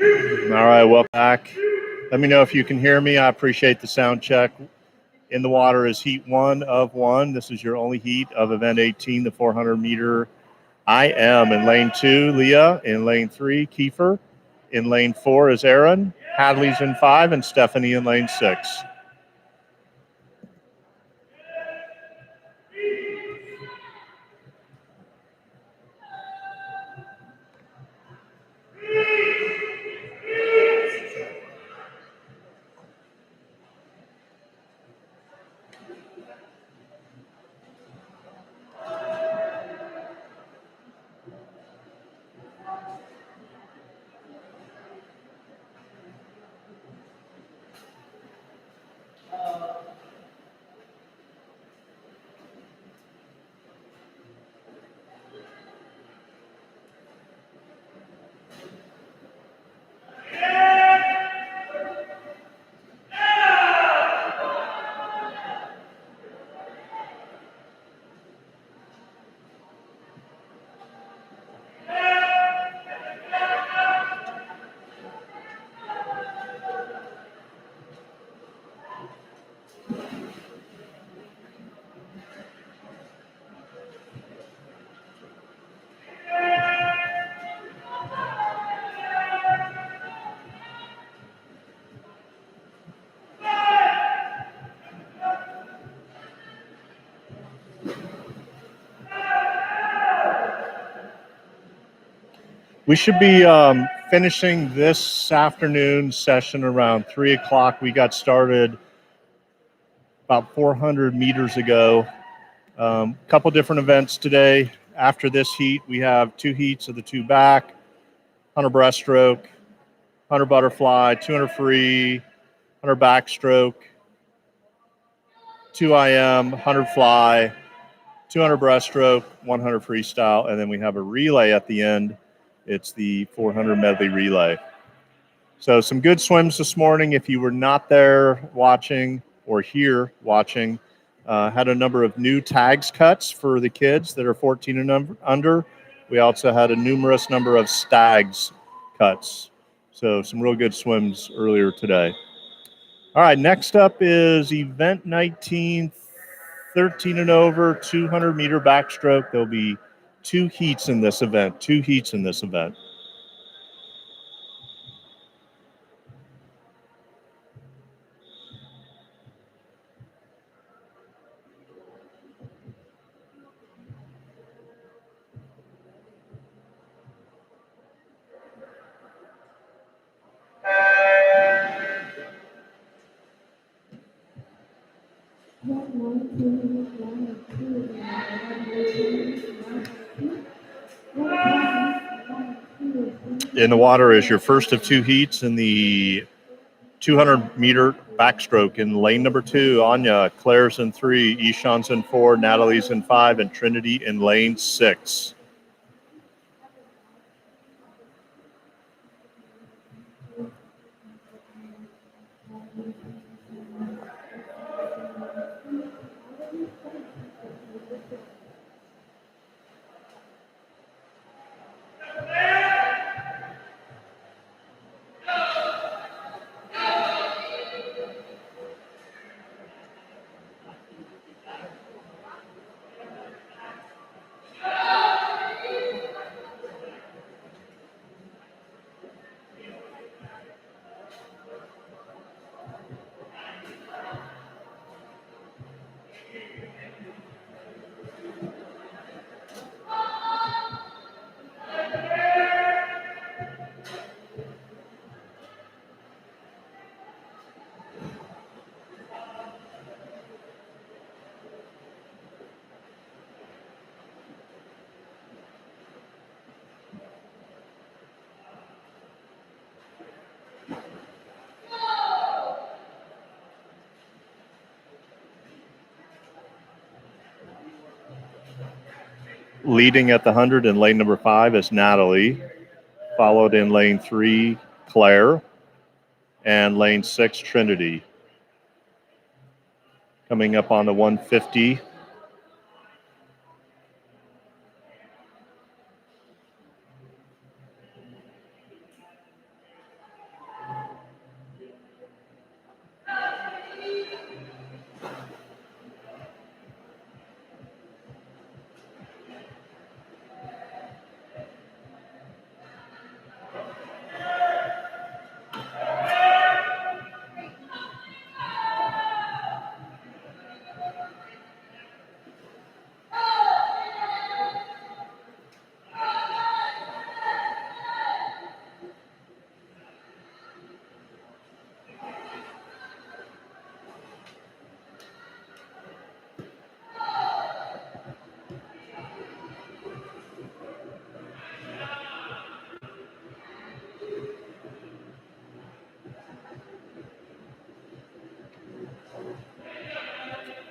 All right, welcome back. Let me know if you can hear me. I appreciate the sound check. In the water is heat 1 of 1. This is your only heat of event 18, the 400 meter. I am in lane 2, Leah. In lane 3, Kiefer. In lane 4 is Aaron. Hadley's in 5, and Stephanie in lane 6. We should be finishing this afternoon session around 3 o'clock. We got started about 400 meters ago. Couple different events today. After this heat, we have 2 heats of the 2 back, 100 breaststroke, 100 butterfly, 200 free, 100 backstroke, 2 IM, 100 fly, 200 breaststroke, 100 freestyle, and then we have a relay at the end. It's the 400 medley relay. So some good swims this morning. If you were not there watching or here watching, had a number of new tags cuts for the kids that are 14 and under. We also had a numerous number of stags cuts. So some real good swims earlier today. All right, next up is event 19, 13 and over, 200 meter backstroke. There'll be 2 heats in this event, In the water is your first of 2 heats in the 200 meter backstroke. In lane number 2, Anya, Claire's in 3, Ishan's in 4, Natalie's in 5, and Trinity in lane 6. Leading at the 100 in lane number 5 is Natalie, followed in lane 3, Claire, and lane 6, Trinity. Coming up on the 150.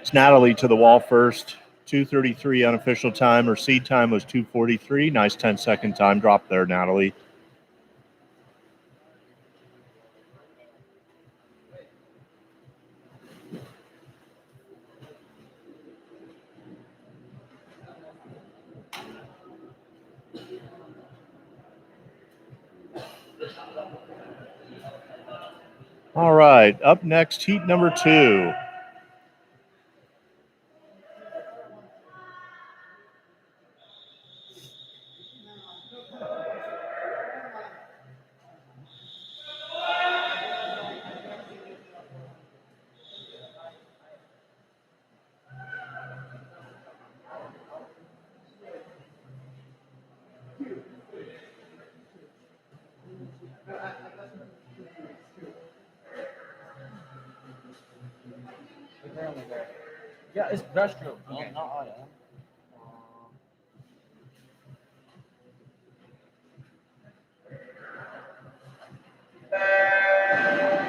It's Natalie to the wall first. 2:33 unofficial time. Her seed time was 2:43. Nice 10-second time drop there, Natalie. All right, up next, heat number 2. Yeah, it's breaststroke. Okay. Not all, yeah.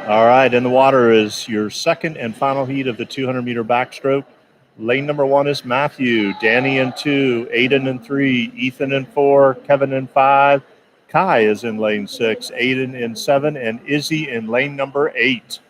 All right, in the water is your second and final heat of the 200-meter backstroke. Lane number 1 is Matthew, Danny in 2, Aiden in 3, Ethan in 4, Kevin in 5, Kai is in lane 6, Aiden in 7, and Izzy in lane number 8.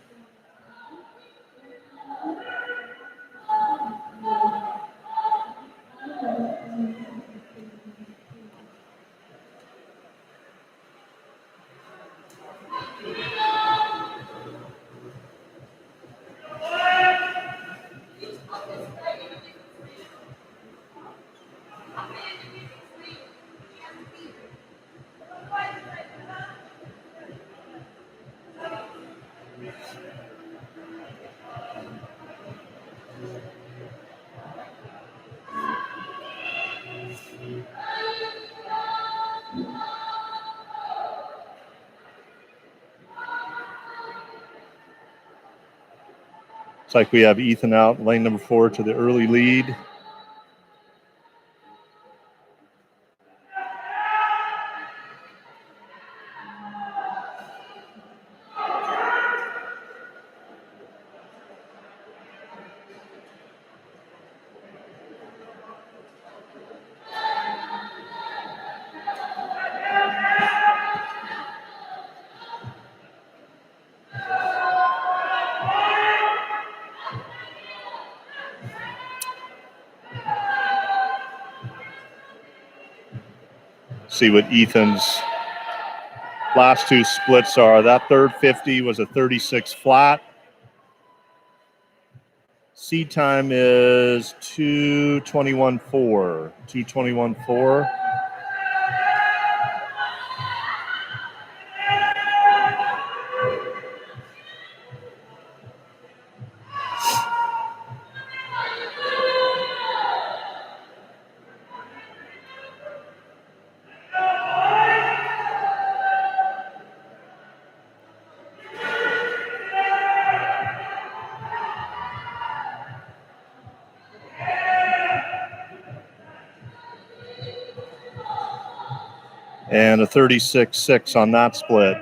Looks like we have Ethan out, lane number 4 to the early lead. See what Ethan's last 2 splits are. That third 50 was a 36 flat. Seed time is 2:21.4. 2:21.4. And a 36.6 on that split.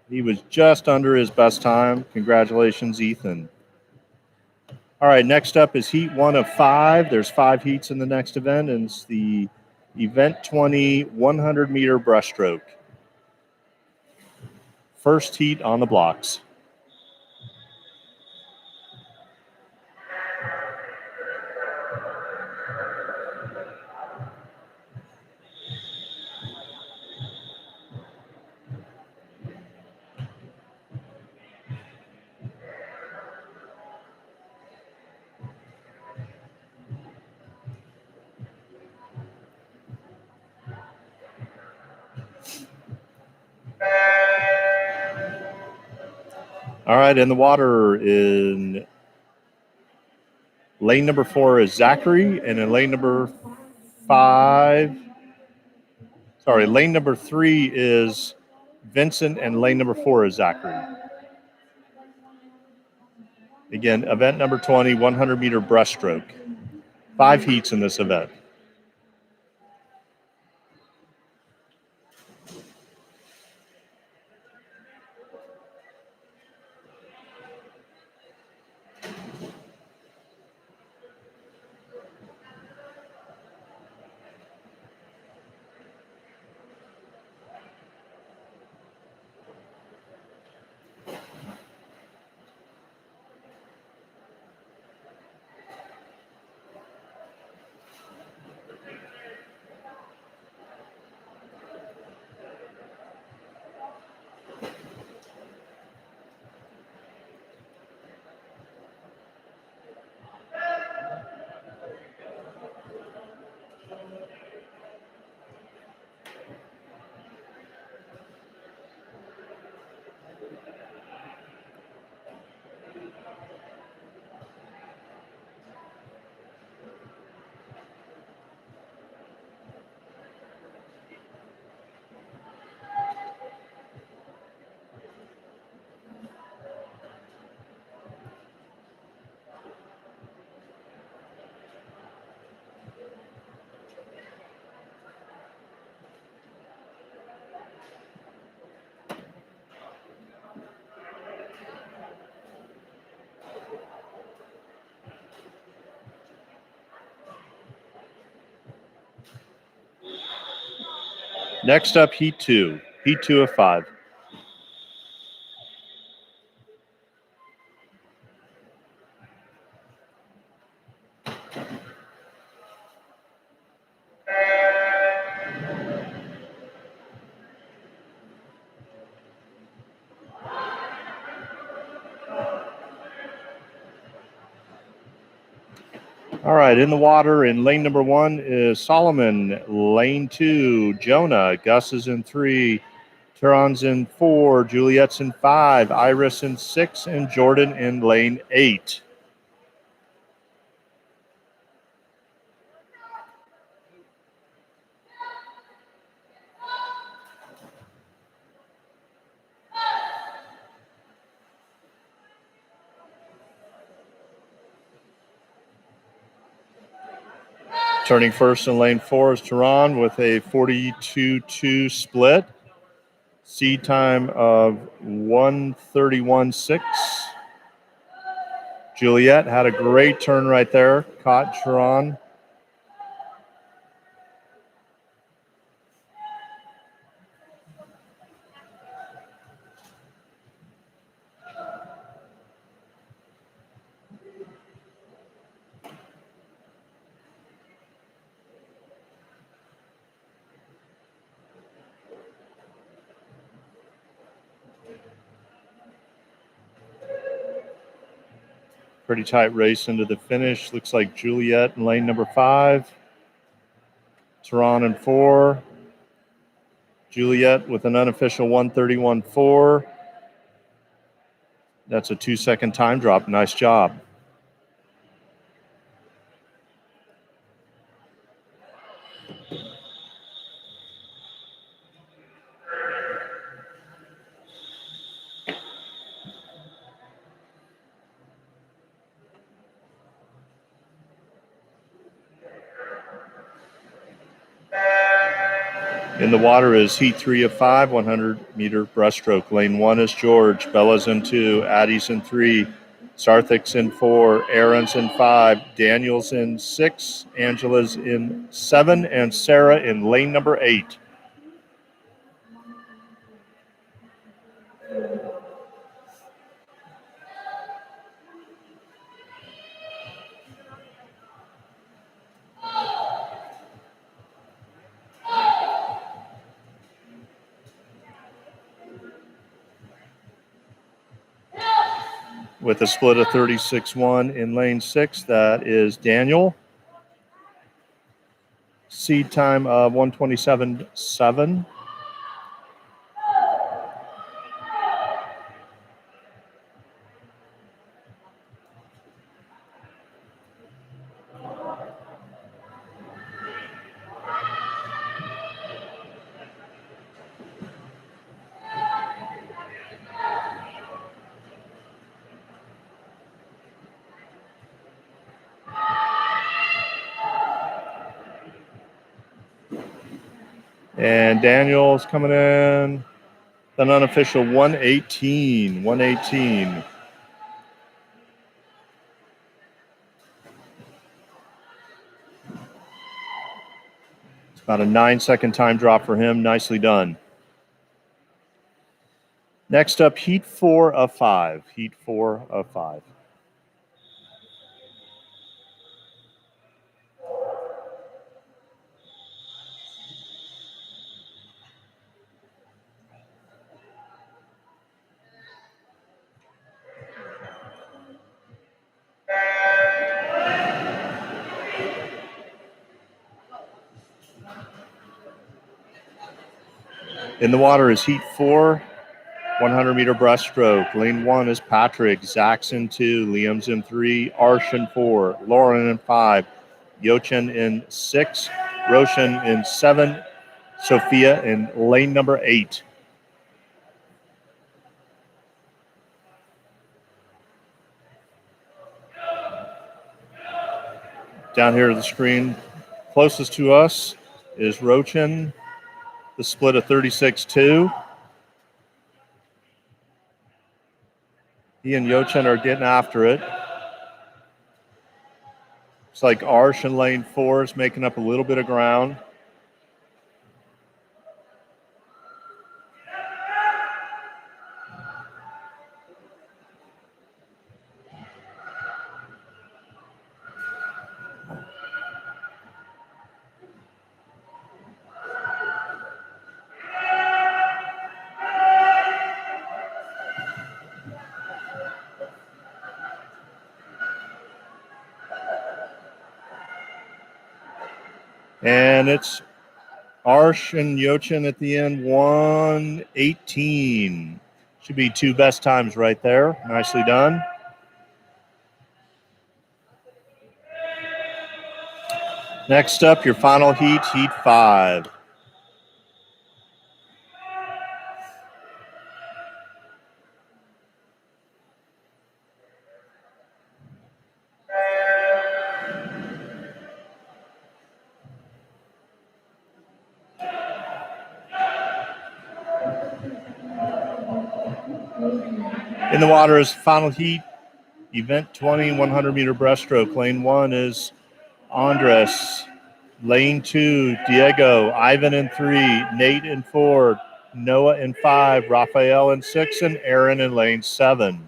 He was just under his best time. Congratulations, Ethan. All right, next up is heat 1 of 5. There's 5 heats in the next event, and it's the Event 20 100-meter breaststroke. First heat on the blocks. All right, in the water in lane number 4 is Zachary, and in lane number 3 is Vincent, and lane number 4 is Zachary. Again, event number 20, 100-meter breaststroke. 5 heats in this event. Next up, Heat 2. Heat 2 of 5. All right, in the water in lane number 1 is Solomon. Lane 2, Jonah. Gus is in 3. Turon's in 4. Juliet's in 5. Iris in 6. And Jordan in lane 8. Turning first in lane 4 is Turon with a 42-2 split. Seed time of 1:31.6. Juliet had a great turn right there. Caught Turon. Pretty tight race into the finish. Looks like Juliet in lane number 5. Turon in 4. Juliet with an unofficial 1:31.4. That's a 2-second time drop. Nice job. In the water is Heat 3 of 5, 100-meter breaststroke. Lane 1 is George. Bella's in 2. Addie's in 3. Sarthik's in 4. Aaron's in 5. Daniel's in 6. Angela's in 7. And Sarah in lane number 8. With a split of 36-1 in lane 6, that is Daniel. Seed time of 1:27.7. And Daniel's coming in an unofficial 1:18. 1:18. It's about a 9-second time drop for him. Nicely done. Next up, Heat 4 of 5. Heat 4 of 5. In the water is Heat 4, 100-meter breaststroke. Lane 1 is Patrick. Zach's in 2. Liam's in 3. Arsh in 4. Lauren in 5. Yochen in 6. Roshan in 7. Sophia in lane number 8. Down here to the screen, closest to us is Rochin, the split of 36-2. He and Yochen are getting after it. It's like Arsh in lane 4 is making up a little bit of ground. And it's Arsh and Yochin at the end, 1:18. Should be two best times right there. Nicely done. Next up, your final heat, heat 5. In the water is final heat, event 20, 100 meter breaststroke. Lane 1 is Andres. Lane 2, Diego. Ivan in 3, Nate in 4, Noah in 5, Rafael in 6, and Aaron in lane 7.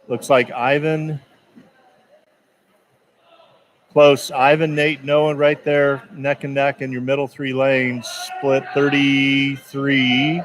Looks like Ivan, close. Ivan, Nate, Noah right there, neck and neck in your middle 3 lanes, split 33.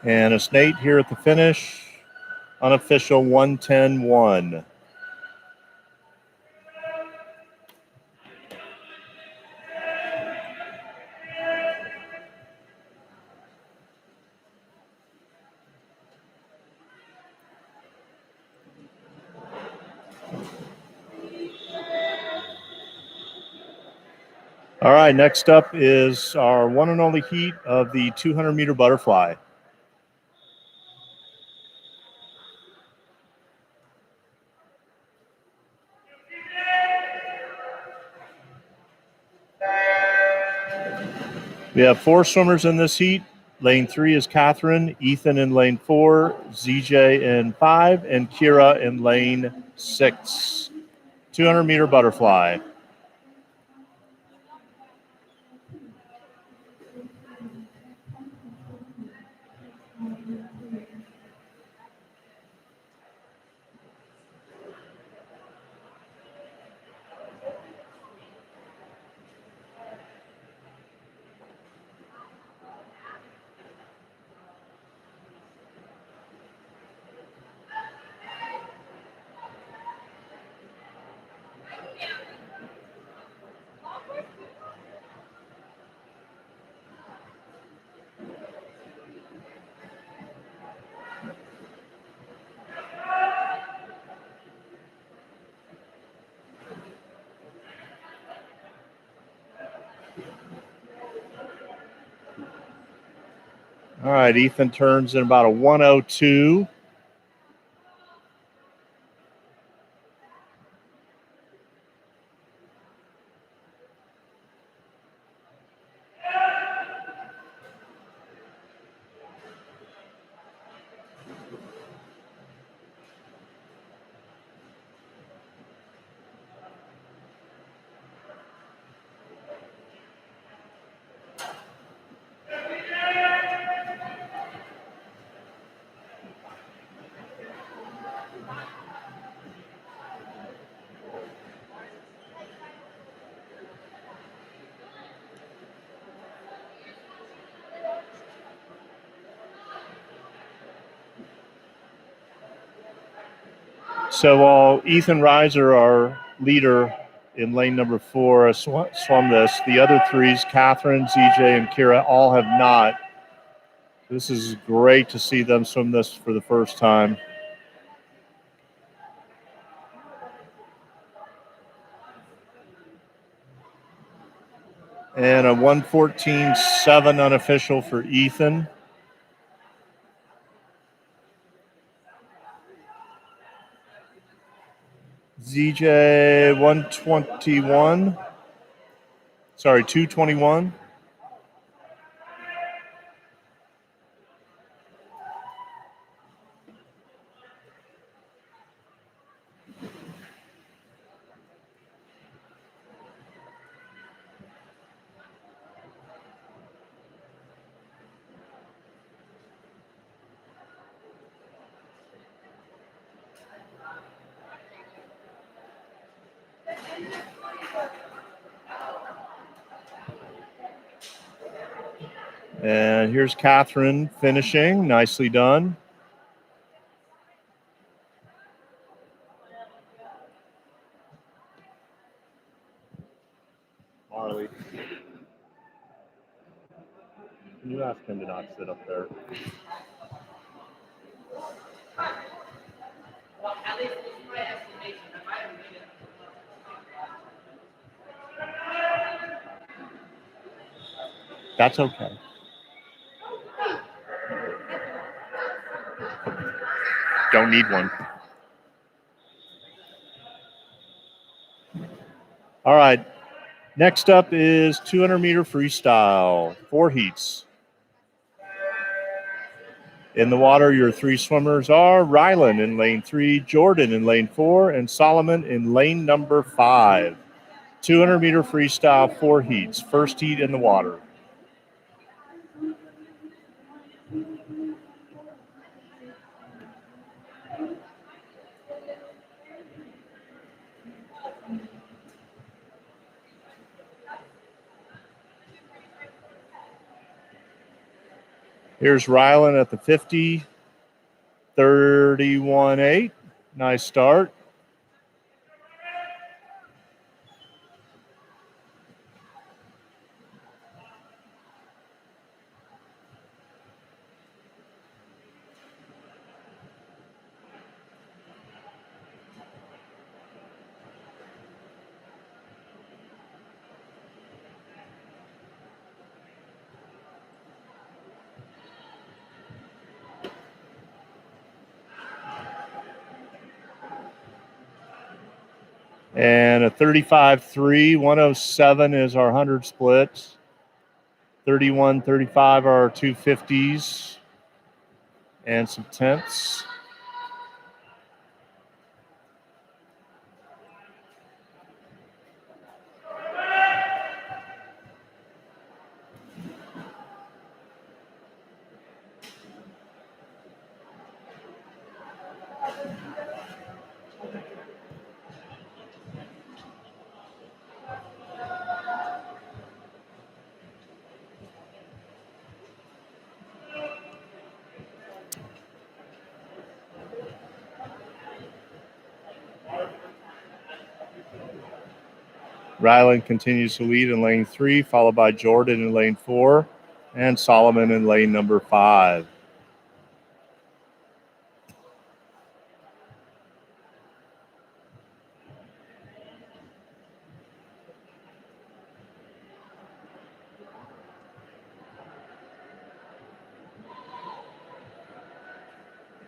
And it's Nate here at the finish. Unofficial 1:10.1. All right, next up is our one and only heat of the 200 meter butterfly. We have 4 swimmers in this heat. Lane 3 is Catherine, Ethan in lane 4, ZJ in 5, and Kira in lane 6. 200 meter butterfly. All right, Ethan turns in about a 1:02. So while Ethan Reiser, our leader in lane number 4, has swum this, the other 3s, Catherine, ZJ, and Kira, all have not. This is great to see them swim this for the first time. And a 1:14.7 unofficial for Ethan. ZJ 1:21. Sorry, 2:21. And here's Catherine finishing. Nicely done. Marley, can you ask him to not sit up there? Well, at least it's my estimation. I might have made it. That's okay. Don't need one. All right. Next up is 200-meter freestyle, 4 heats. In the water, your 3 swimmers are Rylan in lane 3, Jordan in lane 4, and Solomon in lane number 5. 200-meter freestyle, 4 heats. First heat in the water. Here's Rylan at the 50, 31.8. Nice start. And a 35.3, 107 is our 100 split. 31.35 are our 250s. And some tenths. Rylan continues to lead in lane 3, followed by Jordan in lane 4, and Solomon in lane number 5.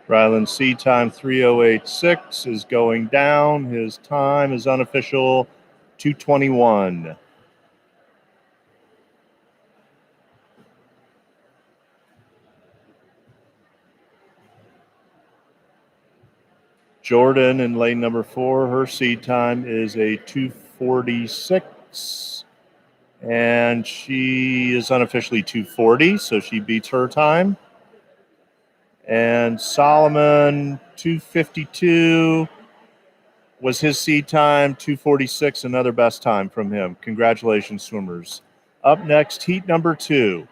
Rylan's C time 3:08.6 is going down. His time is unofficial 2:21. Jordan in lane number 4, her seed time is a 2:46, and she is unofficially 2:40, so she beats her time. And Solomon 2:52 was his seed time, 2:46, another best time from him. Congratulations, swimmers. Up next, heat number 2.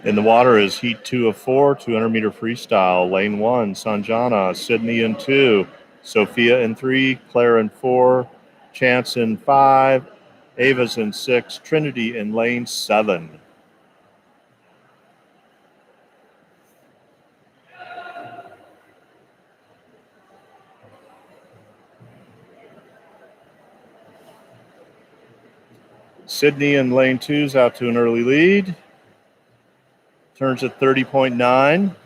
In the water is heat 2 of 4, 200-meter freestyle. Lane 1, Sanjana, Sydney in 2, Sophia in 3, Claire in 4, Chance in 5, Ava's in 6, Trinity in lane 7. Sydney in lane 2 is out to an early lead. Turns at 30.9.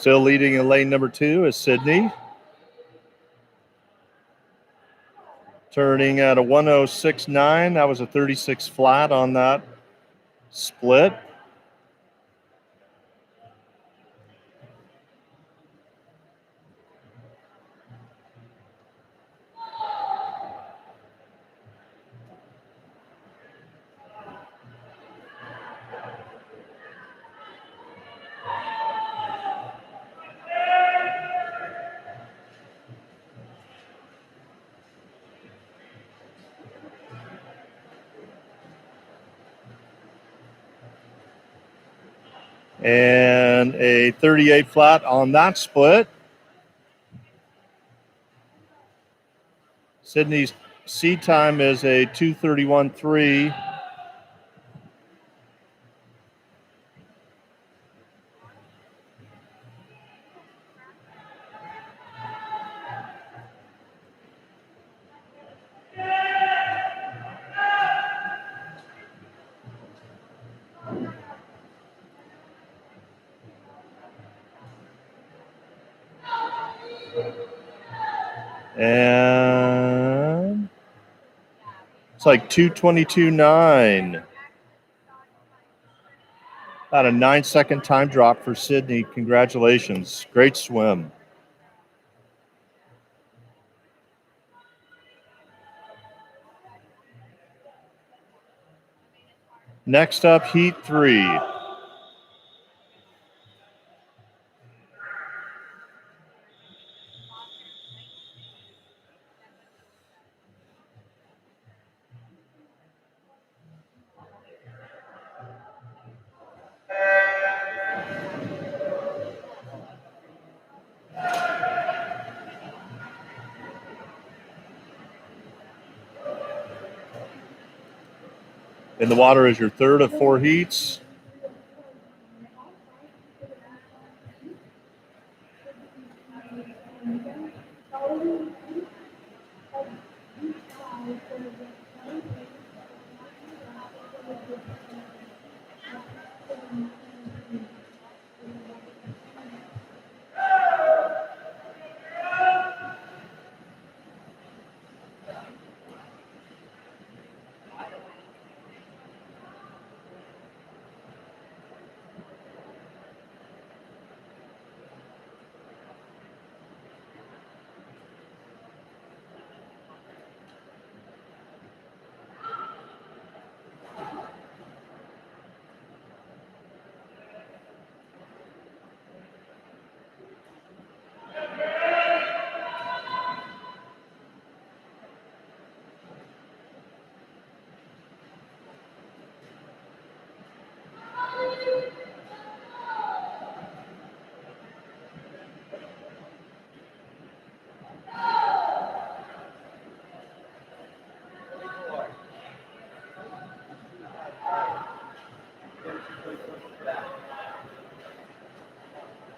Still leading in lane number 2 is Sydney. Turning at a 106.9. That was a 36 flat on that split. And a 38 flat on that split. Sydney's seed time is a 2:31.3. And it's like 2:22.9. About a 9-second time drop for Sydney. Congratulations. Great swim. Next up, Heat 3. In the water is your third of 4 heats.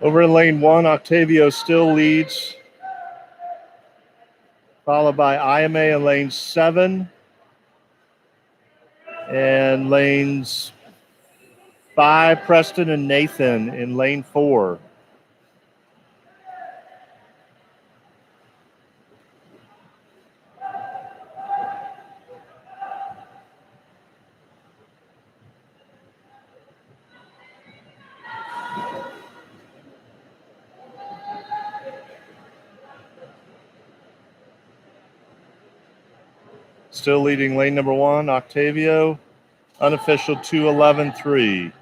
Over in lane 1, Octavio still leads, followed by IMA in lane 7, and lanes 5, Preston and Nathan in lane 4. Still leading lane number 1, Octavio, unofficial 2:11.3.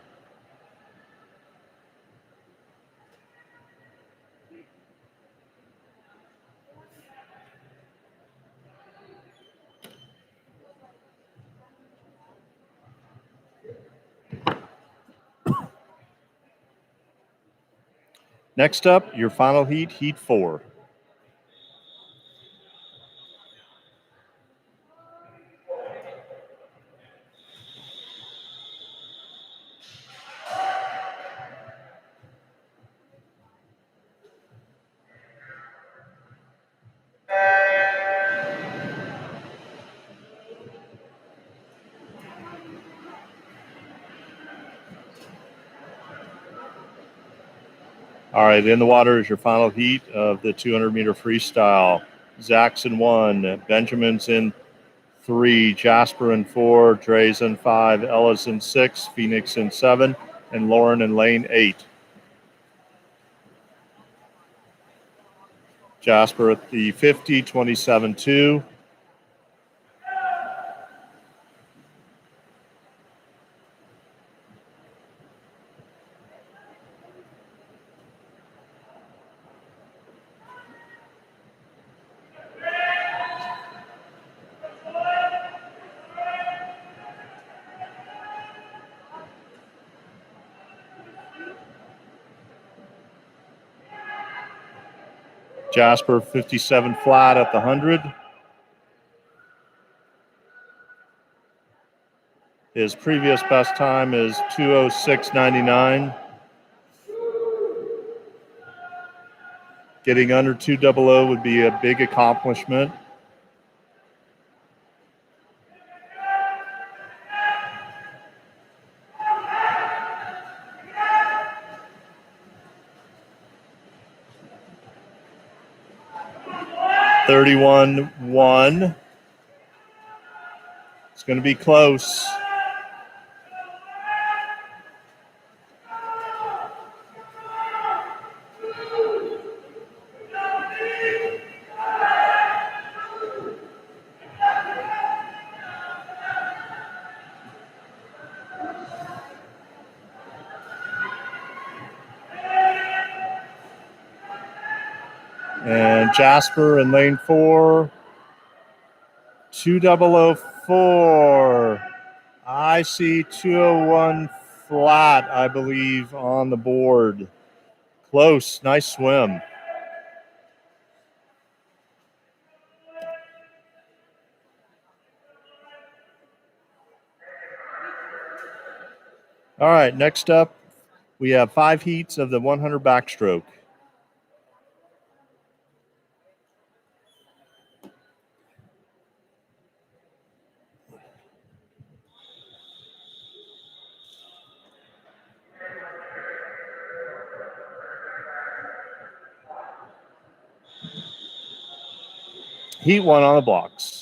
Next up, your final heat, Heat 4. All right, in the water is your final heat of the 200-meter freestyle. Zach's in 1, Benjamin's in 3, Jasper in 4, Dre's in 5, Ella's in 6, Phoenix in 7, and Lauren in lane 8. Jasper at the 50, 27-2. Jasper 57 flat at the 100. His previous best time is 2:06.99. Getting under 2:00 would be a big accomplishment. $31.1. It's going to be close. And Jasper in lane 4, 2:004. I see 2:01 flat, I believe, on the board. Close, nice swim. All right, next up, we have 5 heats of the 100 backstroke. Heat 1 on the blocks.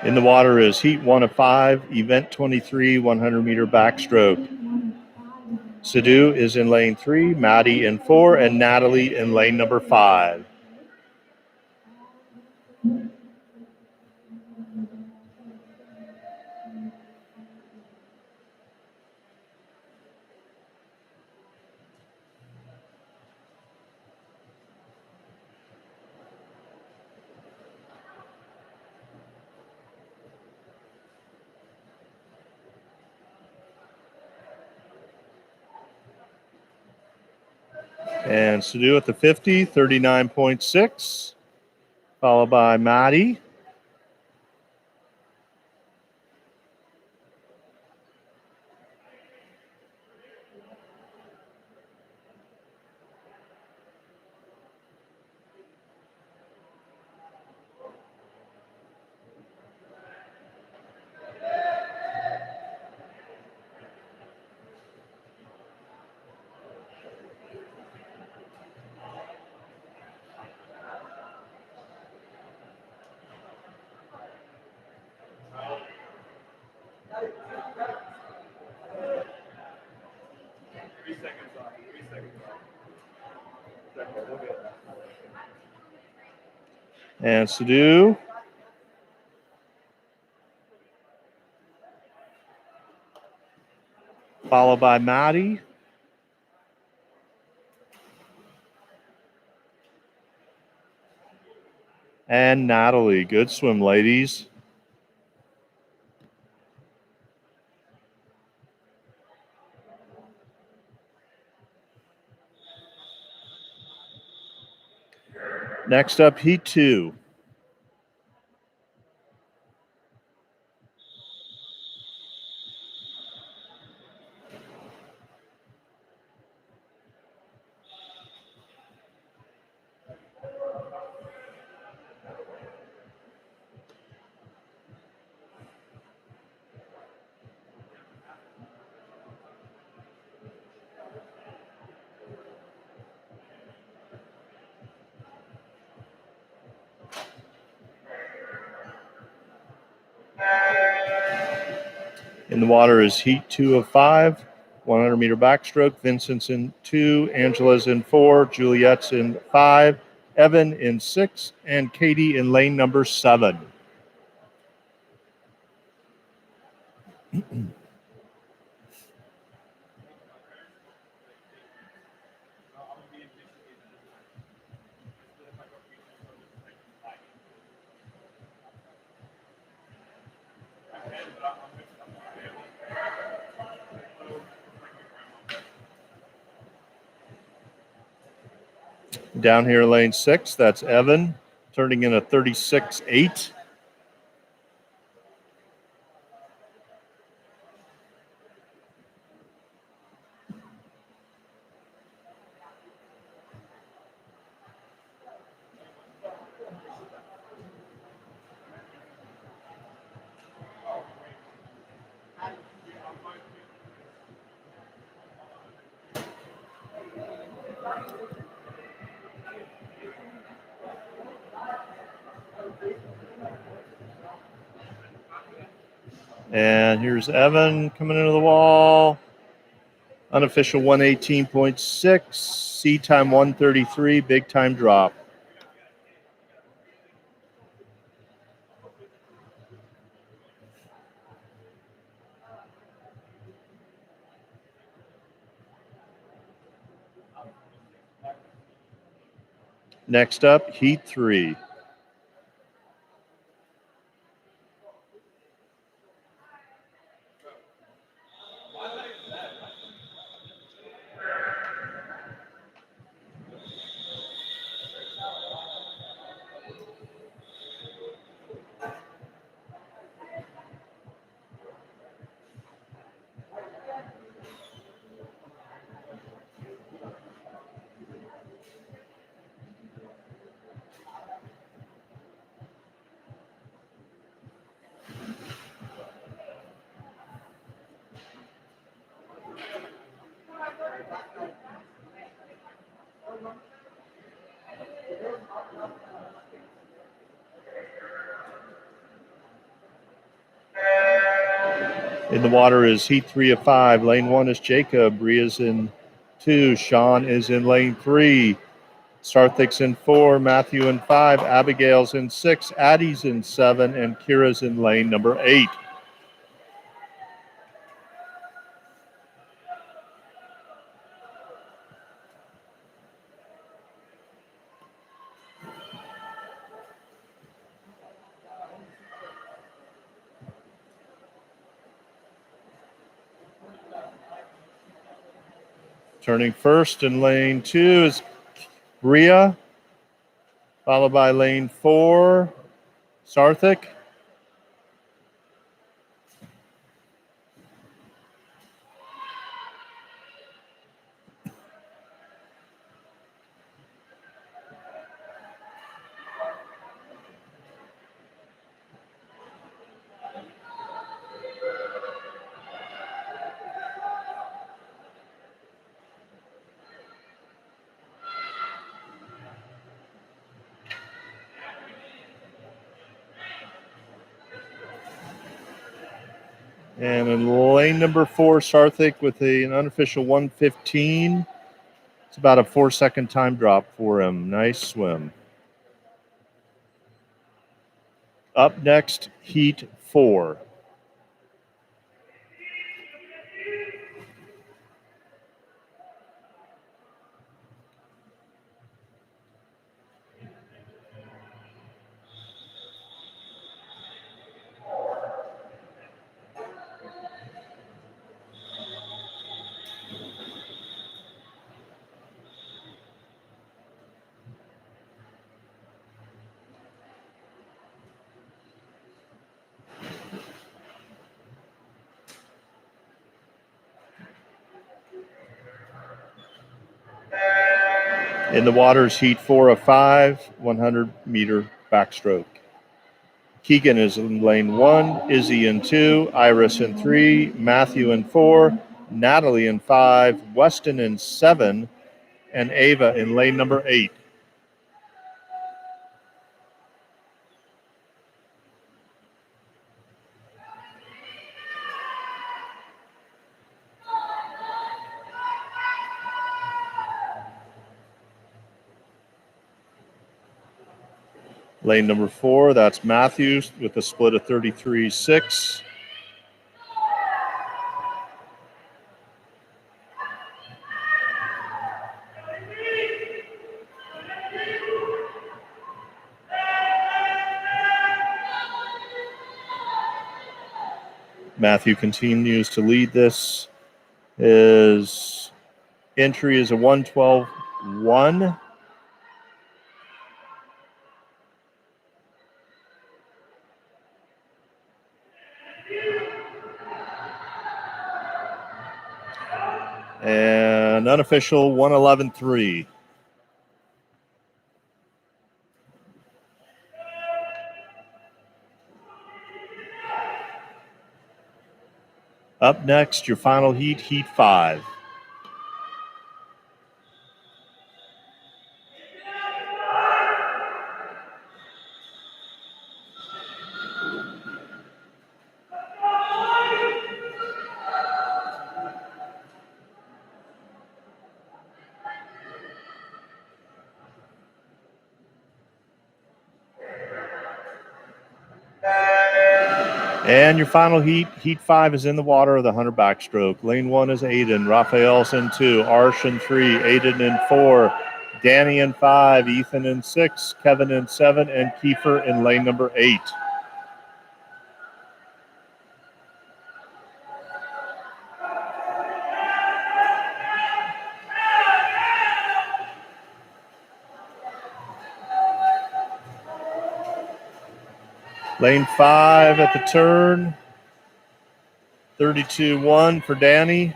In the water is heat 1 of 5, event 23, 100-meter backstroke. Sadhu is in lane 3, Maddie in 4, and Natalie in lane number 5. And Sadhu at the 50, 39.6, followed by Maddie. And Sadu. Followed by Maddie. And Natalie. Good swim, ladies. Next up, Heat 2. In the water is Heat 2 of 5, 100-meter backstroke. Vincent's in 2, Angela's in 4, Juliet's in 5, Evan in 6, and Katie in lane number 7. Down here, lane 6, that's Evan, turning in a 36.8. And here's Evan coming into the wall. Unofficial 118.6, C time 133, big time drop. Next up, Heat 3. In the water is Heat 3 of 5. Lane 1 is Jacob. Ria's in 2. Sean is in lane 3. Sarthik's in 4. Matthew in 5. Abigail's in 6. Addie's in 7. And Kira's in lane number 8. Turning first in lane 2 is Ria, followed by lane 4, Sarthik. And in lane number 4, Sarthik with an unofficial 1:15. It's about a 4-second time drop for him. Nice swim. Up next, heat 4. In the waters, heat 4 of 5, 100-meter backstroke. Keegan is in lane 1, Izzy in 2, Iris in 3, Matthew in 4, Natalie in 5, Weston in 7, and Ava in lane number 8. Lane number 4, that's Matthews with a split of 33.6. Matthew continues to lead this. His entry is a 1:12.1. And unofficial 1:11.3. Up next, your final heat, heat 5. And your final heat, heat 5, is in the water of the 100 backstroke. Lane 1 is Aiden, Raphael's in 2, Arsh in 3, Aiden in 4, Danny in 5, Ethan in 6, Kevin in 7, and Kiefer in lane number 8. Lane 5 at the turn, 32.1 for Danny.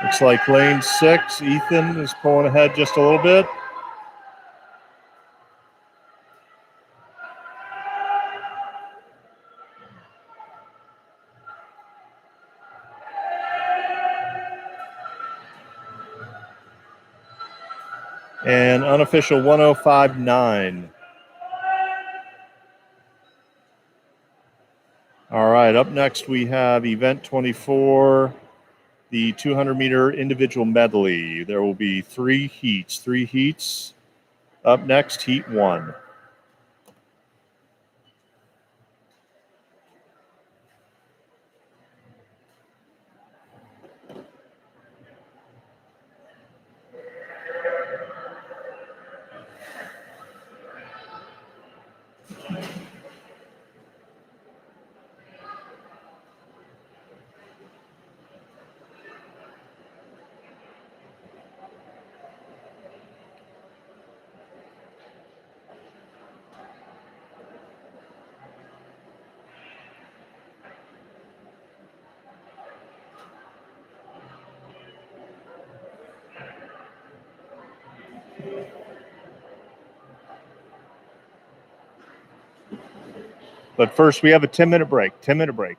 Looks like lane 6, Ethan is pulling ahead just a little bit. And unofficial 1:05.9. All right, up next we have event 24, the 200-meter individual medley. There will be 3 heats. Up next, heat 1. But first, we have a 10-minute break. 10-minute break.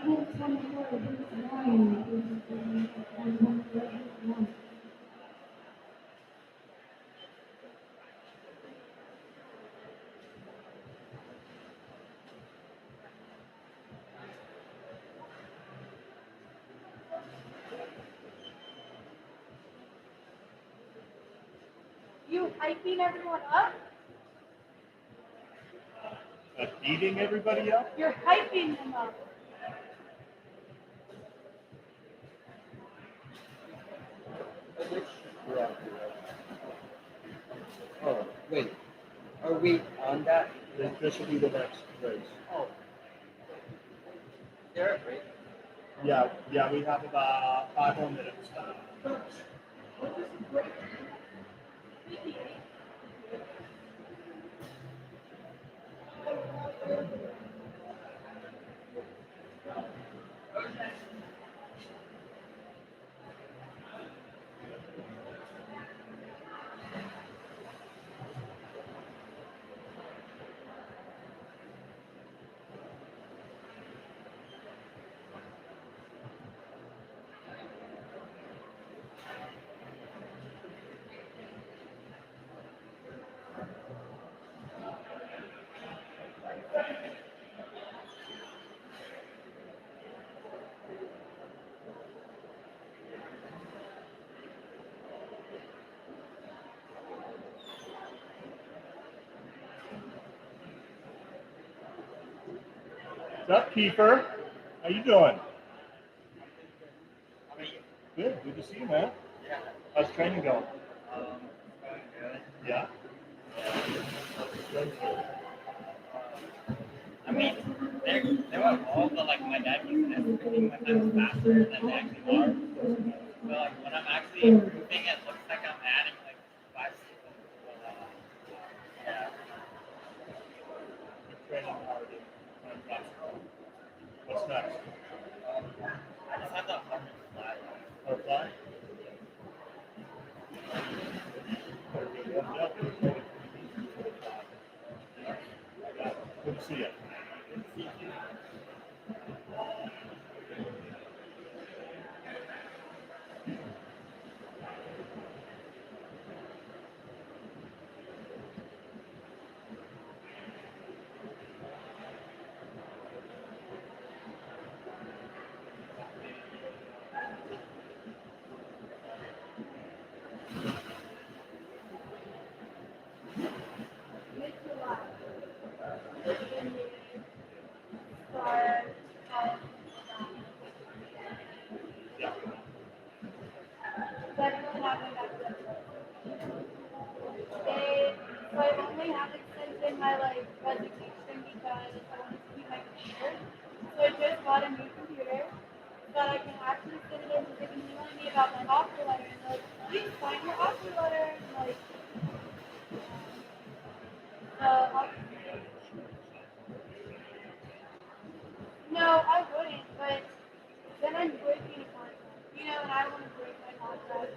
You hyping everyone up? Beating everybody up? You're hyping them up. Which Oh, wait. Are we on that? This will be the next race. Oh. There, right? Yeah, we have about 5 more minutes. What's up, Kiefer? How you doing? Good. Good to see you, man. How's training going? Yeah. I mean, they were all, but like my dad keeps estimating my time faster than they actually are. But like when I'm actually improving, it looks like I'm adding like 5 seconds. But, yeah. Keep training hard and faster. What's next? I just had the 100 flat. Butterfly? Yep. Good to see you. Yeah. So I only have extended my like resignation because I wanted to keep my computer. So I just bought a new computer so that I can actually sit it in because they've been emailing me about my offer letter and they're like, please sign your offer letter and like I'll, no, I wouldn't, but then I'm breaking a contract, you know, and I don't want to break my contract.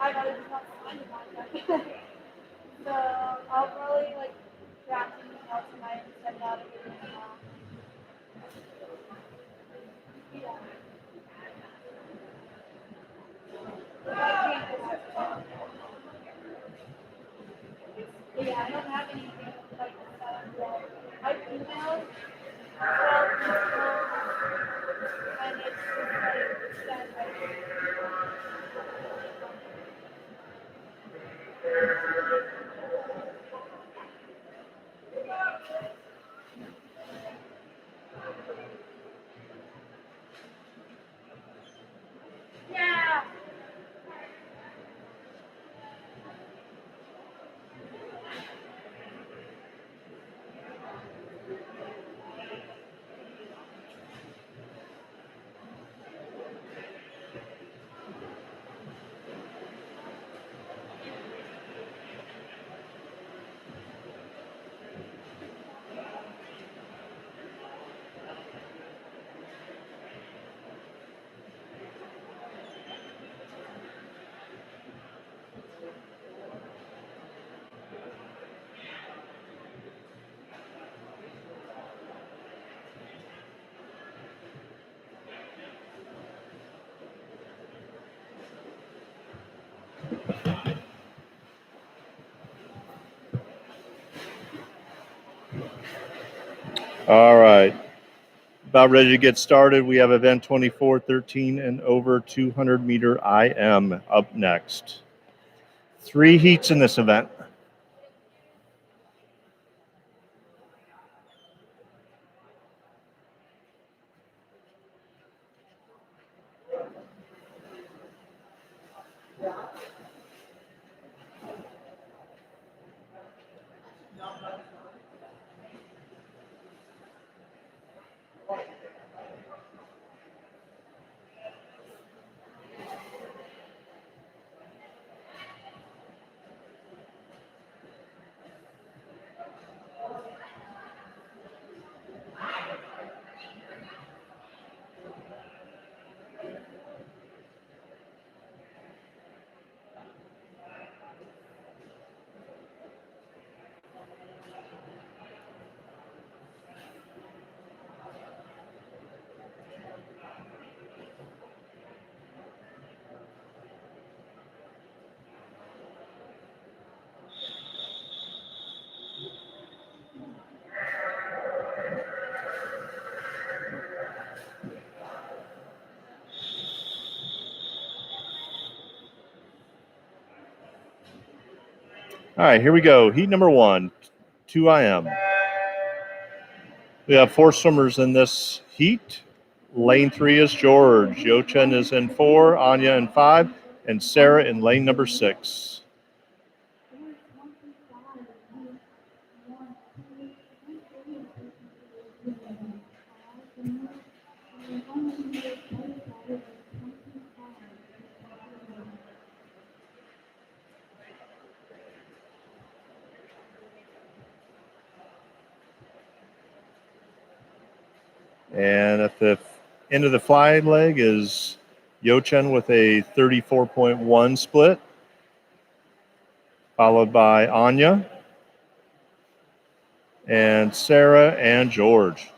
I'd rather just not sign the contract. So I'll probably like draft an email tonight and send out a good email. Yeah. But I can't do that. But yeah, I don't have anything like set up yet. I've emailed 12 people and it's just like sent yeah. All right. About ready to get started. We have event 24, 13 and over 200 meter IM up next. 3 heats in this event. All right, here we go. Heat number 1, 2 IM. We have 4 swimmers in this heat. Lane 3 is George. Yochen is in 4, Anya in 5, and Sarah in lane number 6. And at the end of the fly leg is Yochen with a 34.1 split, followed by Anya and Sarah and George.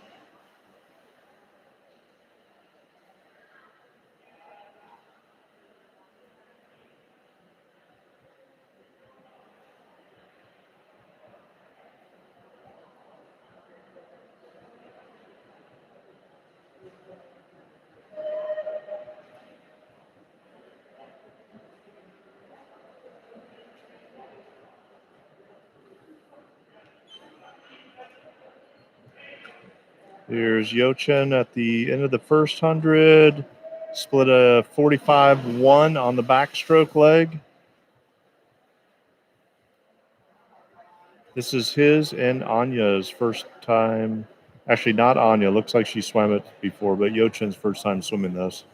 Here's Yochen at the end of the first 100, split a 45-1 on the backstroke leg. This is his and Anya's first time. Actually, not Anya. Looks like she swam it before, but Yochen's first time swimming this.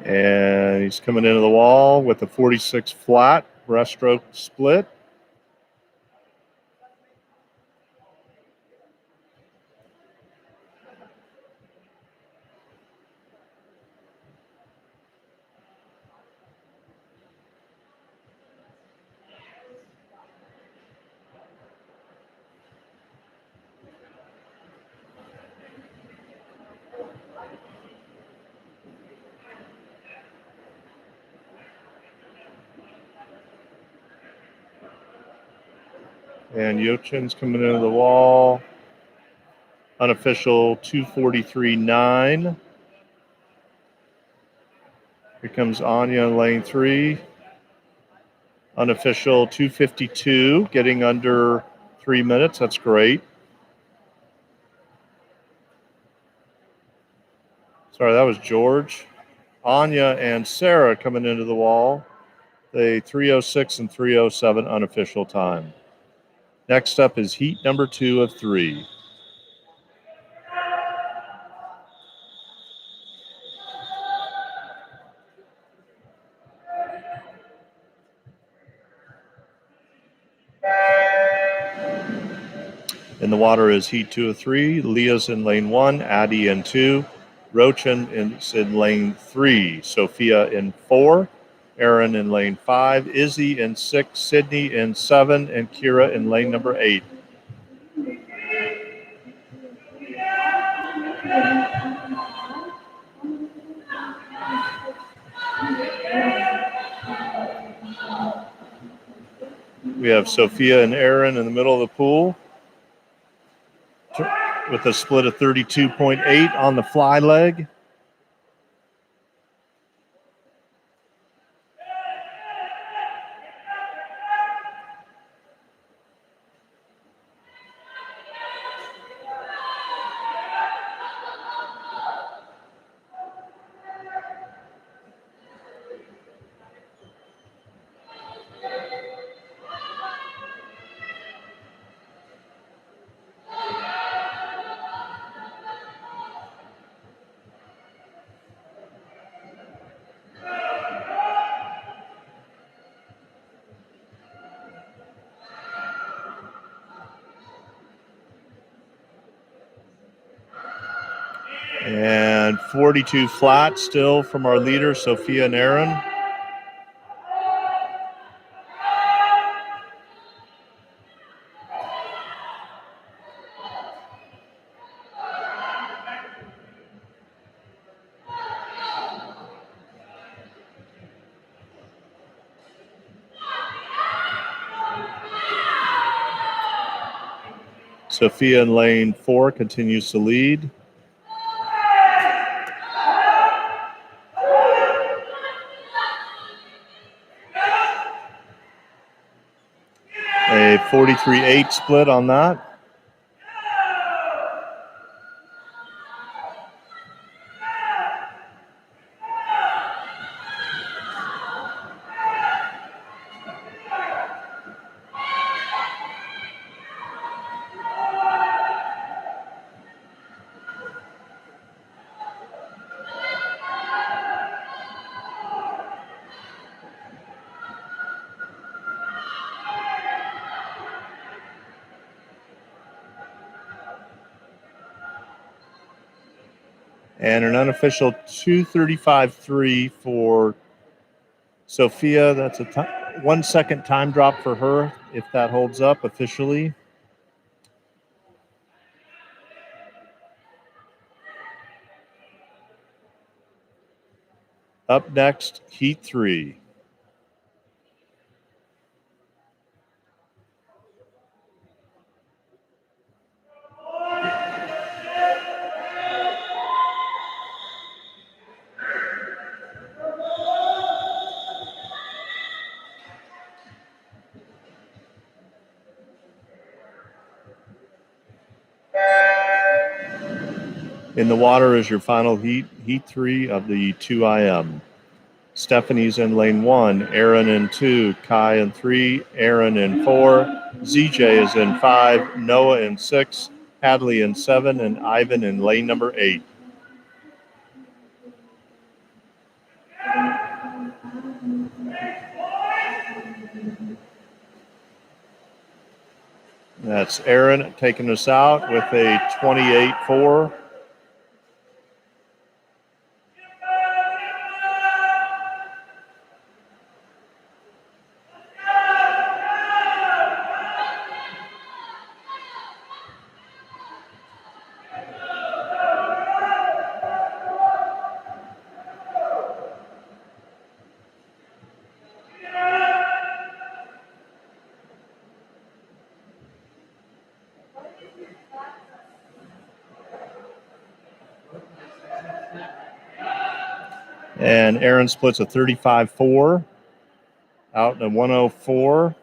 And he's coming into the wall with a 46 flat breaststroke split. And Yochen's coming into the wall. Unofficial 243.9. Here comes Anya in lane 3. Unofficial 252, getting under 3 minutes. That's great. Sorry, that was George. Anya and Sarah coming into the wall. The 306 and 307 unofficial time. Next up is heat number 2 of 3. In the water is Heat 2 of 3. Leah's in lane 1, Addie in 2. Rochin is in lane 3. Sophia in 4. Aaron in lane 5. Izzy in 6. Sydney in 7. And Kira in lane number 8. We have Sophia and Aaron in the middle of the pool with a split of 32.8 on the fly leg. And 42 flat still from our leader, Sophia and Aaron. Sophia in lane 4 continues to lead. A 43-8 split on that. And an unofficial 2:35.3 for Sophia. That's a 1 second time drop for her, if that holds up officially. Up next, Heat 3. In the water is your final heat, Heat 3 of the 2IM. Stephanie's in lane 1, Aaron in 2, Kai in 3, Aaron in 4, ZJ is in 5, Noah in 6, Hadley in 7, and Ivan in lane number 8. That's Aaron taking us out with a 28-4. And Aaron splits a 35-4 out in a 104.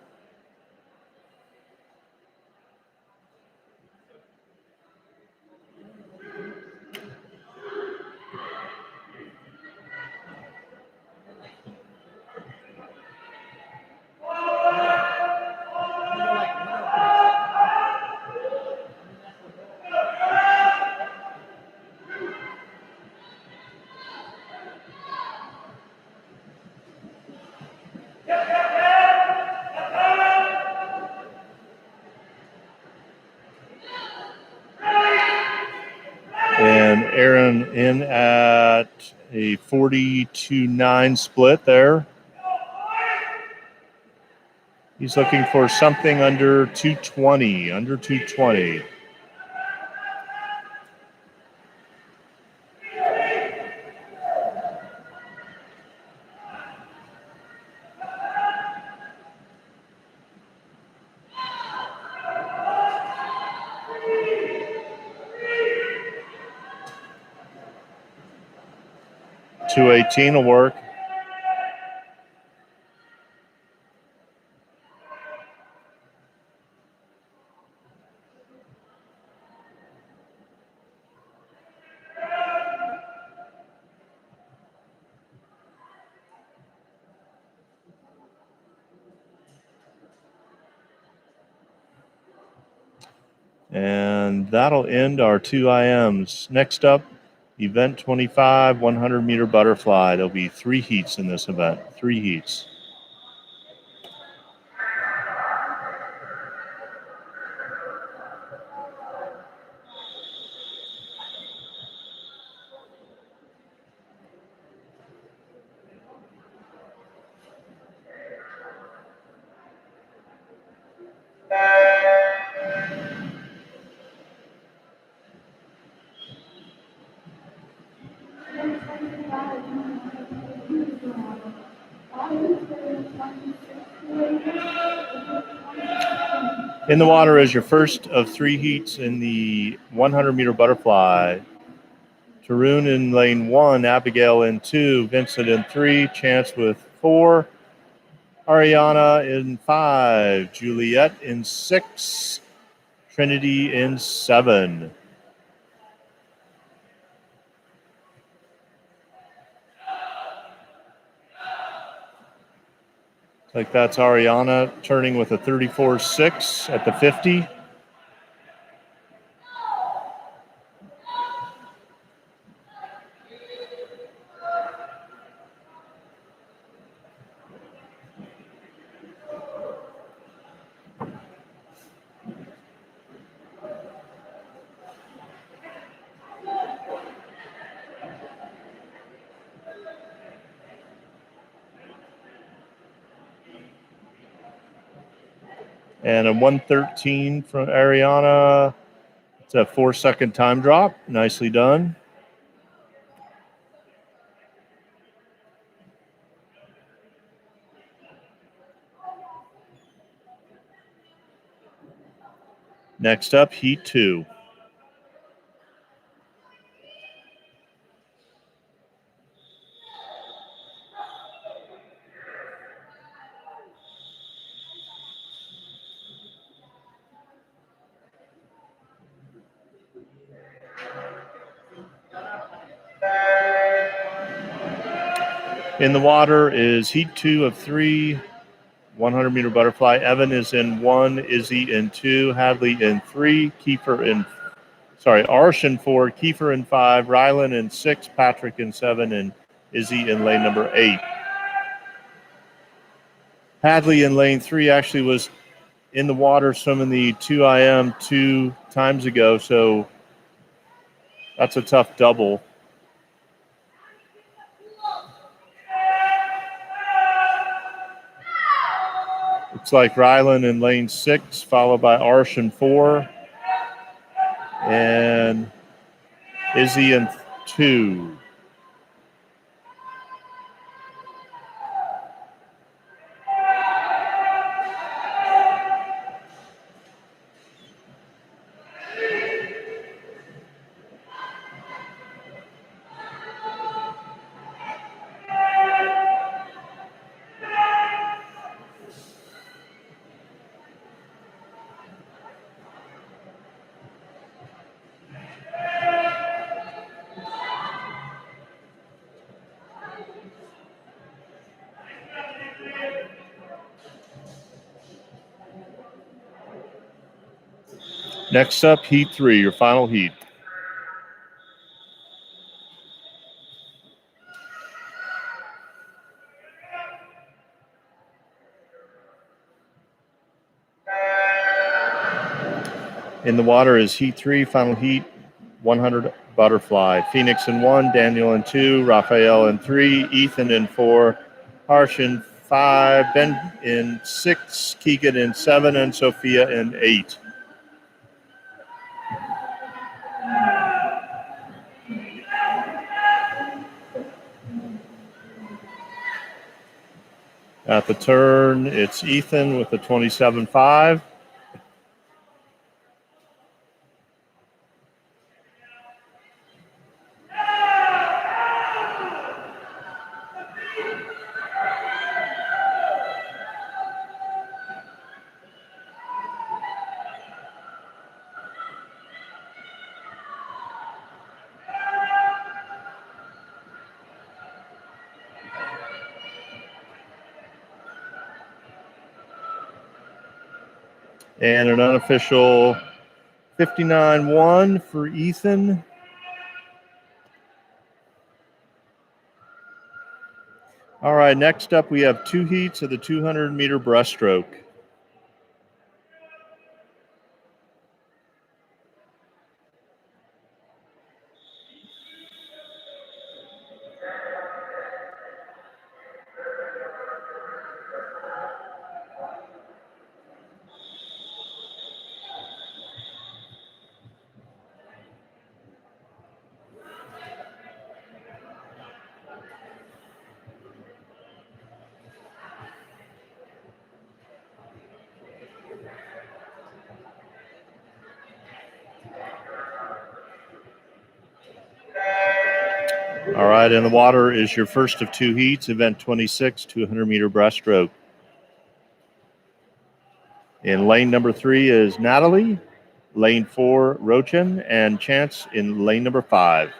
at a 40-9 split there. He's looking for something under 220, under 220. .218 will work. And that'll end our 2 IMs. Next up, event 25, 100-meter butterfly. There'll be 3 heats in this event, 3 heats. In the water is your first of 3 heats in the 100-meter butterfly. Tarun in lane 1, Abigail in 2, Vincent in 3, Chance with 4, Ariana in 5, Juliet in 6, Trinity in 7. Like that's Ariana turning with a 34.6 at the 50. And a 113 from Ariana. It's a 4-second time drop. Nicely done. Next up, heat 2. In the water is heat 2 of 3, 100-meter butterfly. Evan is in 1, Izzy in 2, Hadley in 3, Arsh in 4, Kiefer in 5, Rylan in 6, Patrick in 7, and Izzy in lane number 8. Hadley in lane 3 actually was in the water swimming the 2 IM 2 times ago, so that's a tough double. Looks like Rylan in lane 6, followed by Arsh in 4, and Izzy in 2. Next up, heat 3, your final heat. In the water is heat 3, final heat, 100 butterfly. Phoenix in 1, Daniel in 2, Raphael in 3, Ethan in 4, Harsh in 5, Ben in 6, Keegan in 7, and Sophia in 8. At the turn, it's Ethan with the 27.5. And an unofficial 59.1 for Ethan. All right, next up we have 2 heats of the 200-meter breaststroke. All right, in the water is your first of 2 heats, event 26, 200-meter breaststroke. In lane number 3 is Natalie, lane 4, Rochin, and Chance in lane number 5.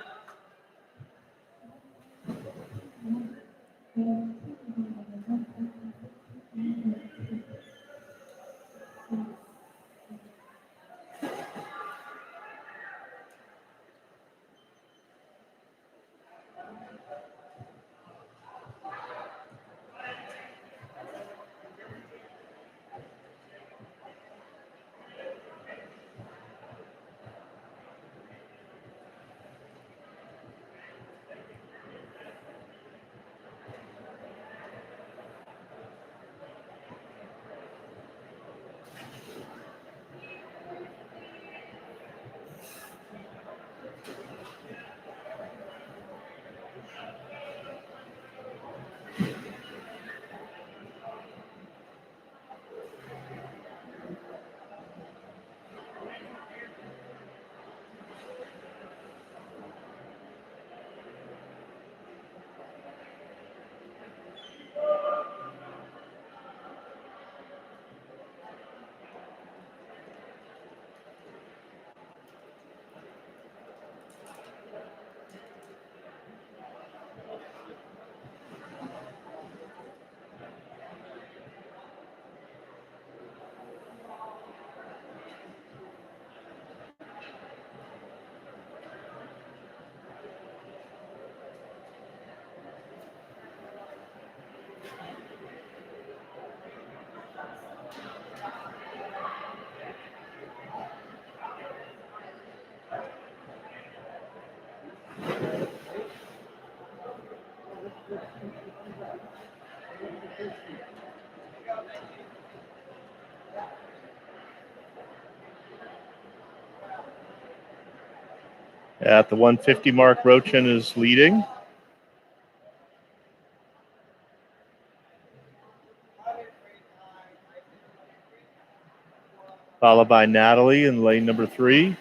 At the 150 mark, Rochin is leading. Followed by Natalie in lane number 3.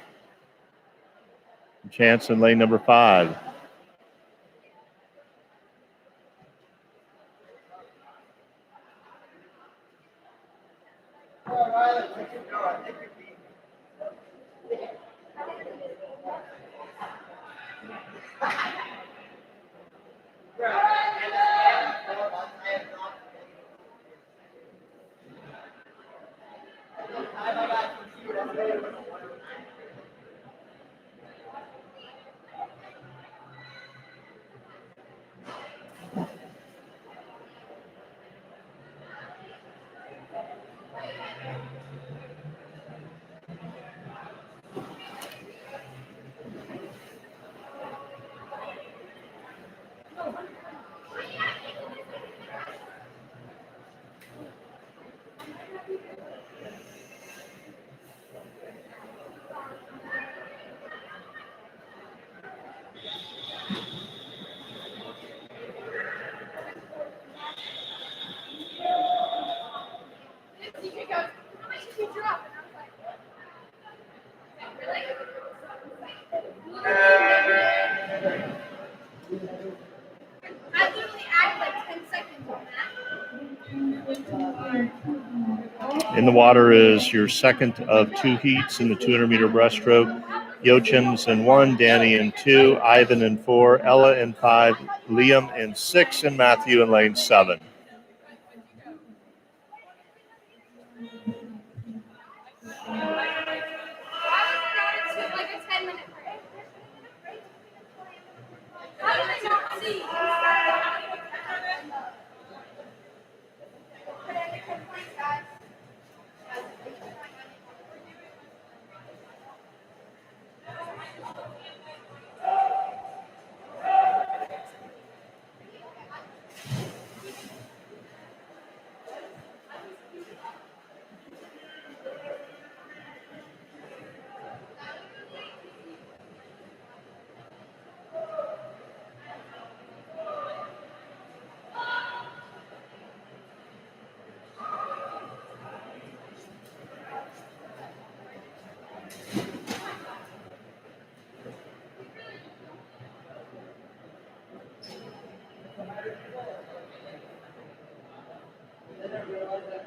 Chance in lane number 5. The teacher goes, how much did you drop? And I was like, really? I literally added like 10 seconds on that. In the water is your second of two heats in the 200-meter breaststroke. Yochim's in 1, Danny in 2, Ivan in 4, Ella in 5, Liam in 6, and Matthew in lane 7. Like a 10-minute break. How did I not see?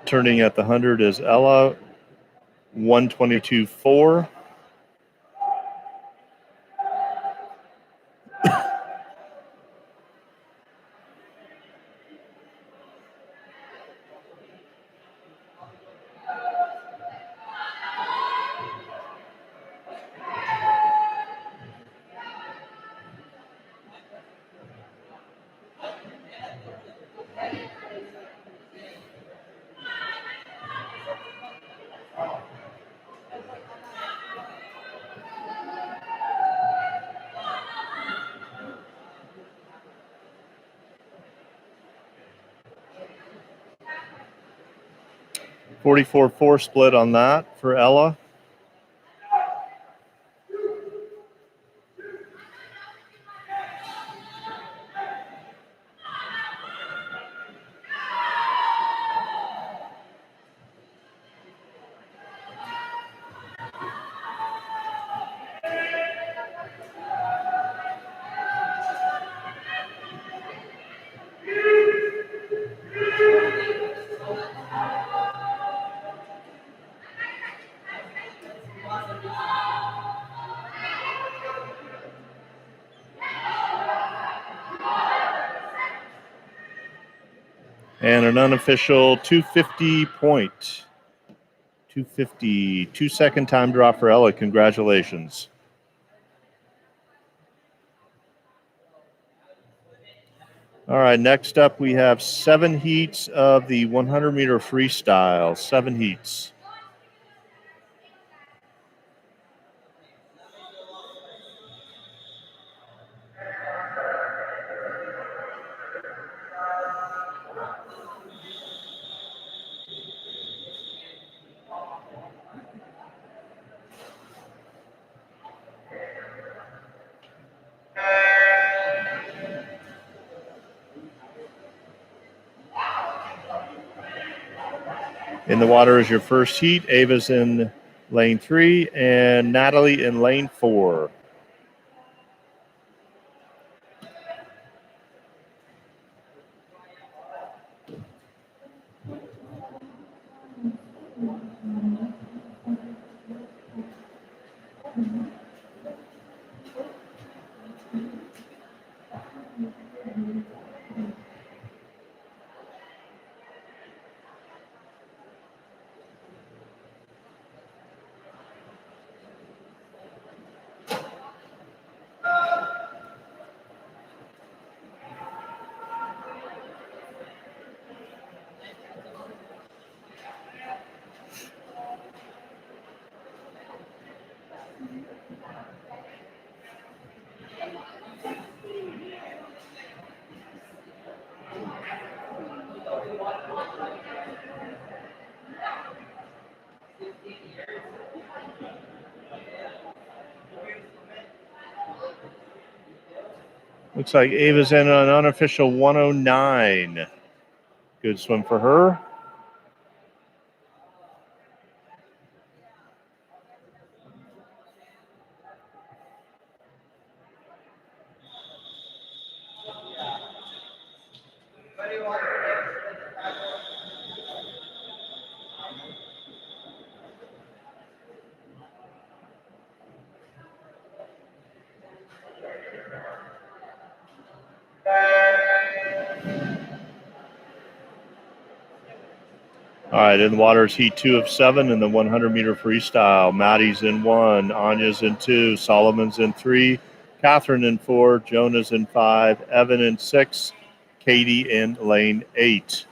Turning at the 100 is Ella, 122.4. .44.4 split on that for Ella. And an unofficial 250 point. 250, 2-second time drop for Ella. Congratulations. All right, next up we have 7 heats of the 100-meter freestyle. 7 heats. In the water is your first heat. Ava's in lane 3 and Natalie in lane 4. Looks like Ava's in an unofficial 109. Good swim for her. All right, in the water is heat 2 of 7 in the 100-meter freestyle. Maddie's in 1, Anya's in 2, Solomon's in 3, Catherine in 4, Jonah's in 5, Evan in 6, Katie in lane 8.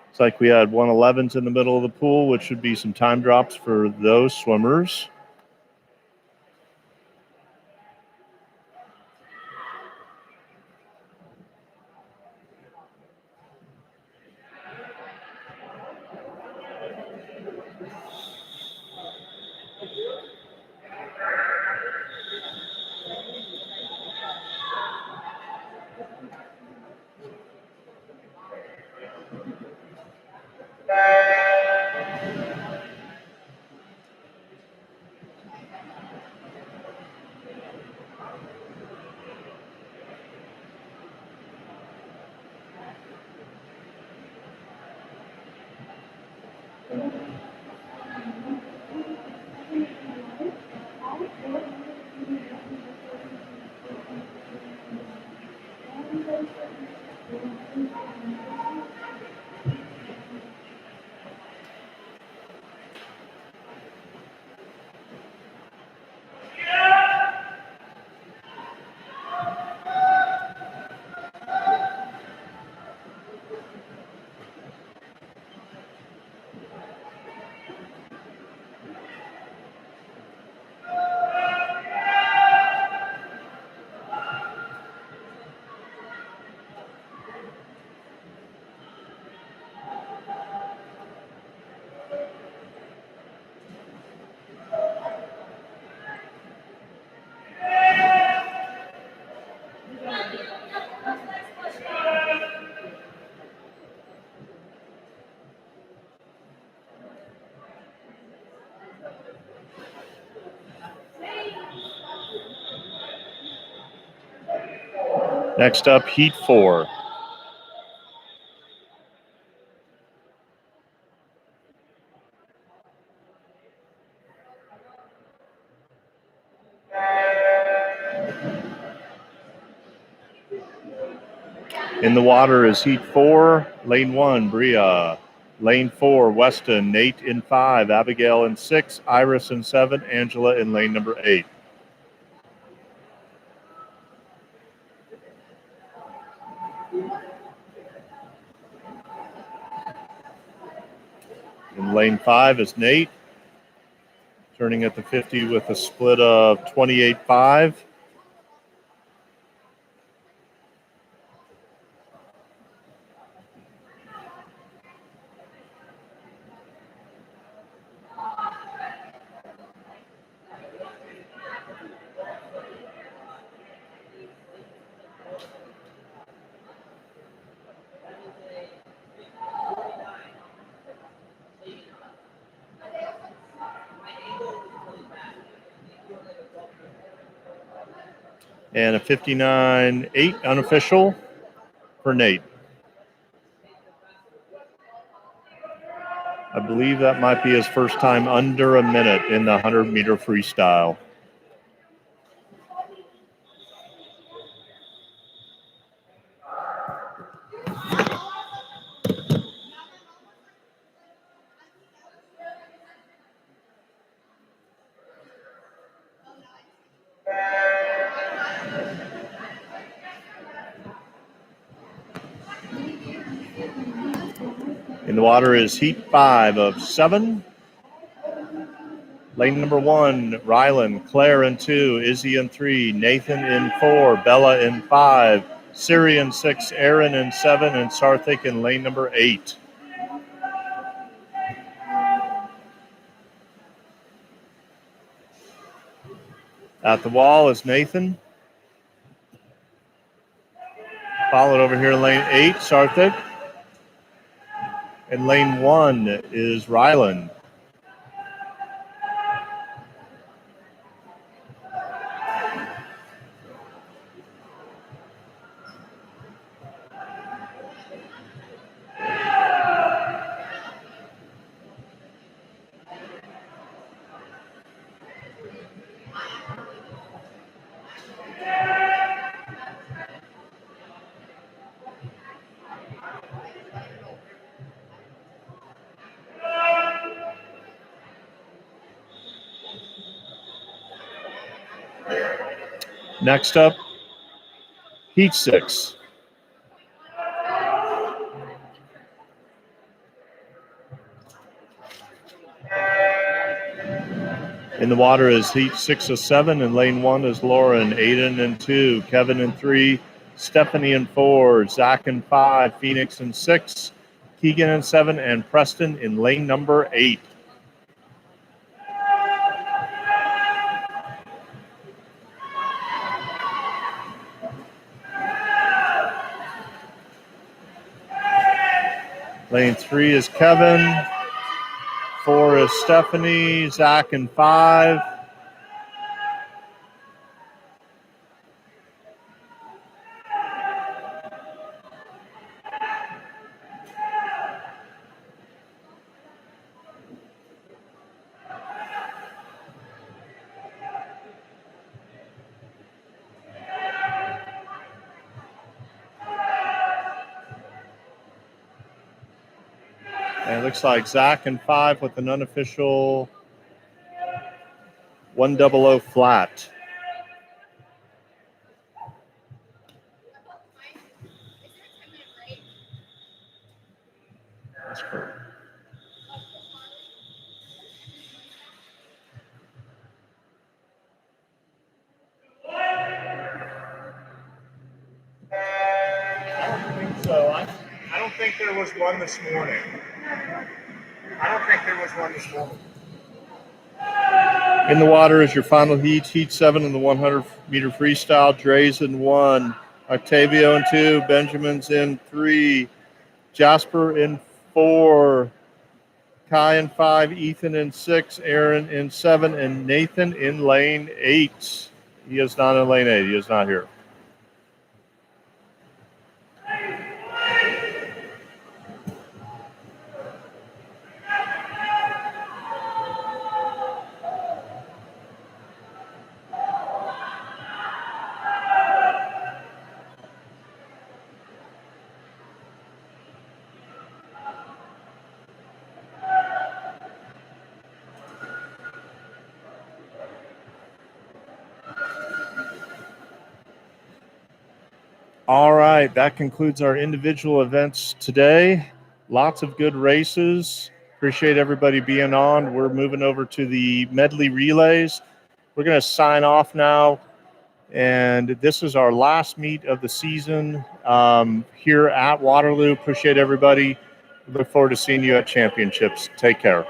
It's like we had 111s in the middle of the pool, which should be some time drops for those swimmers. Next up, heat 4. In the water is heat 4, lane 1, Bria. Lane 4, Weston, Nate in 5, Abigail in 6, Iris in 7, Angela in lane number 8. In lane 5 is Nate, turning at the 50 with a split of 28.5. And a 59.8 unofficial for Nate. I believe that might be his first time under a minute in the 100-meter freestyle. In the water is heat 5 of 7. Lane number 1, Rylan, Claire in 2, Izzy in 3, Nathan in 4, Bella in 5, Siri in 6, Aaron in 7, and Sarthik in lane number 8. At the wall is Nathan. Followed over here in lane 8, Sarthik. In lane 1 is Rylan. Next up, heat 6. In the water is heat 6 of 7. In lane 1 is Lauren, Aiden in 2, Kevin in 3, Stephanie in 4, Zach in 5, Phoenix in 6, Keegan in 7, and Preston in lane number 8. Lane 3 is Kevin, 4 is Stephanie, Zach in 5. And it looks like Zach in 5 with an unofficial 100 flat. That's cool. I don't think so. I don't think there was one this morning. In the water is your final heat, heat 7 in the 100-meter freestyle. Dre's in 1, Octavio in 2, Benjamin's in 3, Jasper in 4, Kai in 5, Ethan in 6, Aaron in 7, and Nathan in lane 8. He is not in lane 8. He is not here. All right, that concludes our individual events today. Lots of good races. Appreciate everybody being on. We're moving over to the medley relays. We're going to sign off now. And this is our last meet of the season here at Waterloo. Appreciate everybody. Look forward to seeing you at championships. Take care.